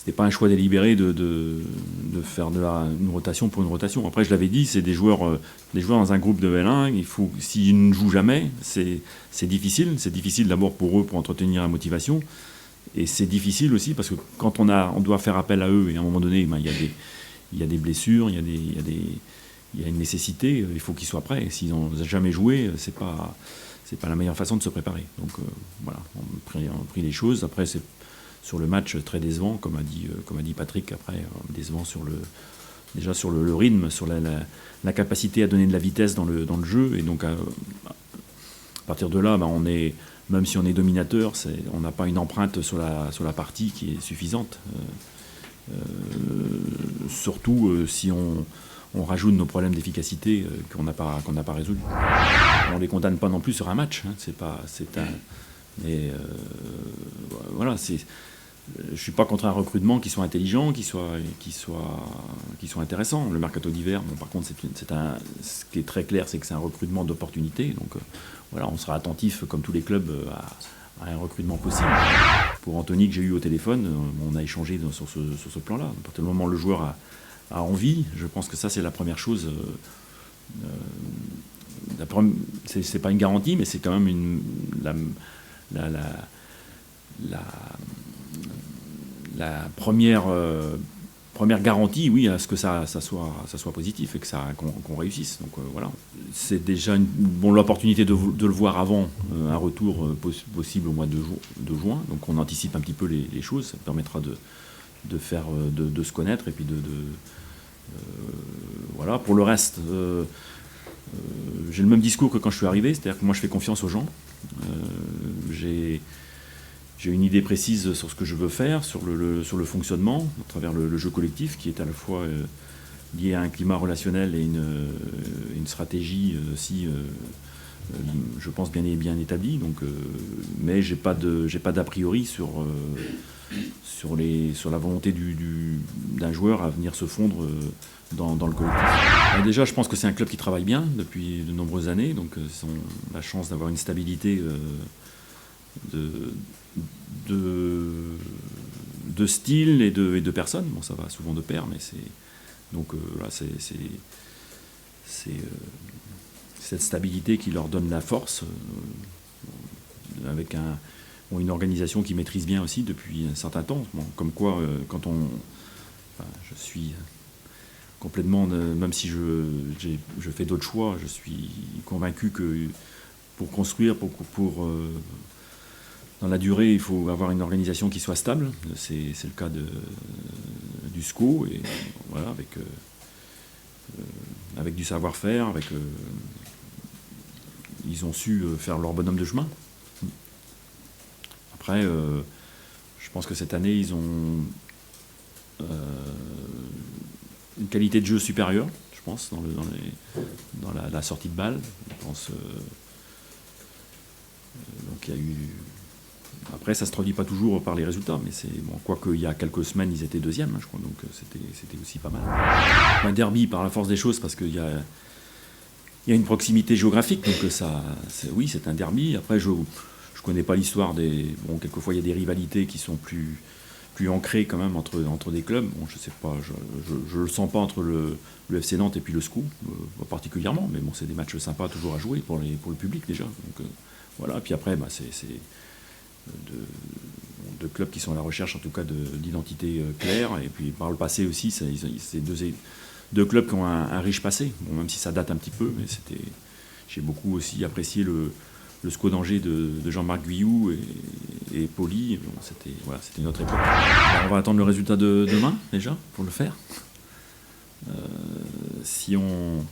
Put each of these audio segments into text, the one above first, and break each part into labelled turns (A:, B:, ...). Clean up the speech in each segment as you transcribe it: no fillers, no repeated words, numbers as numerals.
A: c'était pas un choix délibéré de faire une rotation pour une rotation. Après, je l'avais dit, c'est des joueurs dans un groupe de L1. S'ils ne jouent jamais, c'est difficile. C'est difficile d'abord pour eux pour entretenir la motivation. Et c'est difficile aussi parce que quand on doit faire appel à eux, et à un moment donné, il y a des blessures, il y a une nécessité, il faut qu'ils soient prêts. Et s'ils n'ont jamais joué, c'est pas la meilleure façon de se préparer. Donc voilà, on a pris les choses. Après, c'est sur le match très décevant, comme a dit Patrick, après, décevant déjà sur le rythme, sur la capacité à donner de la vitesse dans le jeu. Et donc à partir de là, même si on est dominateur, on n'a pas une empreinte sur la partie qui est suffisante. Surtout si on rajoute nos problèmes d'efficacité qu'on n'a pas résolus. On ne les condamne pas non plus sur un match. Mais voilà, je ne suis pas contre un recrutement qui soit intelligent, qui soit intéressant. Le mercato d'hiver, par contre, ce qui est très clair, c'est que c'est un recrutement d'opportunité. Donc voilà, on sera attentif, comme tous les clubs, à un recrutement possible. Pour Anthony, que j'ai eu au téléphone, on a échangé sur ce plan-là. À partir du moment où le joueur a envie, je pense que ça, c'est la première chose. C'est pas une garantie, mais c'est quand même la première garantie, oui, à ce que ça soit positif et qu'on réussisse. Donc voilà, c'est déjà l'opportunité de le voir avant un retour possible au mois de juin. Donc on anticipe un petit peu les choses, ça permettra de se connaître et puis voilà. Pour le reste, j'ai le même discours que quand je suis arrivé, c'est-à-dire que moi je fais confiance aux gens. J'ai une idée précise sur ce que je veux faire, sur le fonctionnement, à travers le jeu collectif, qui est à la fois lié à un climat relationnel et une stratégie aussi, je pense, bien établie. Donc, mais j'ai pas d'a priori sur la volonté d'un joueur à venir se fondre dans le collectif. Alors déjà, je pense que c'est un club qui travaille bien depuis de nombreuses années, donc ils ont la chance d'avoir une stabilité de style et de personnes. Bon, ça va souvent de pair, mais c'est cette stabilité qui leur donne la force, avec une organisation qui maîtrise bien aussi depuis un certain temps. Bon, comme quoi, je suis complètement, même si je fais d'autres choix, je suis convaincu que pour construire, dans la durée, il faut avoir une organisation qui soit stable. C'est le cas du SCO, et voilà, avec du savoir-faire, ils ont su faire leur bonhomme de chemin. Après, je pense que cette année, ils ont une qualité de jeu supérieure, je pense, dans la sortie de balle. Je pense, donc il y a eu... Après, ça ne se traduit pas toujours par les résultats, mais quoique il y a quelques semaines, ils étaient deuxièmes, je crois, donc c'était aussi pas mal. Un derby par la force des choses, parce qu'il y a une proximité géographique, donc oui, c'est un derby. Après, je connais pas l'histoire quelquefois il y a des rivalités qui sont plus ancrées quand même entre des clubs. Bon, je sais pas, je le sens pas entre le FC Nantes et puis le SCO, particulièrement, mais bon, c'est des matchs sympas toujours à jouer pour le public déjà. Donc voilà, puis après, c'est de clubs qui sont à la recherche en tout cas d'identité claire, et puis par le passé aussi, c'est deux clubs qui ont un riche passé, bon, même si ça date un petit peu, mais j'ai beaucoup aussi apprécié le SCO d'Angers de Jean-Marc Guyou et Poli. Bon, c'était une autre époque. Alors, on va attendre le résultat de demain déjà pour le faire. Si on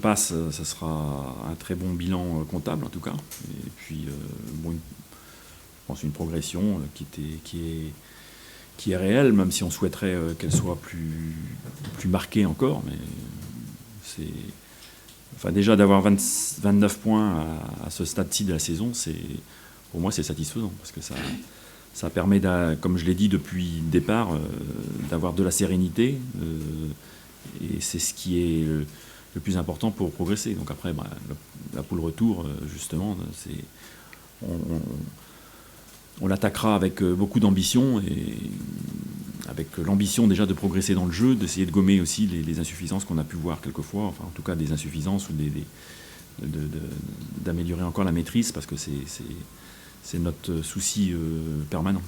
A: passe, ça sera un très bon bilan comptable en tout cas, et puis je pense une progression qui est réelle, même si on souhaiterait qu'elle soit plus marquée encore, mais déjà d'avoir 29 points à ce stade-ci de la saison, pour moi c'est satisfaisant, parce que ça permet, comme je l'ai dit depuis le départ, d'avoir de la sérénité, et c'est ce qui est le plus important pour progresser. Donc après, la poule retour, justement, on l'attaquera avec beaucoup d'ambition, et avec l'ambition déjà de progresser dans le jeu, d'essayer de gommer aussi les insuffisances qu'on a pu voir quelquefois, enfin en tout cas des insuffisances ou d'améliorer encore la maîtrise, parce que c'est notre souci permanent.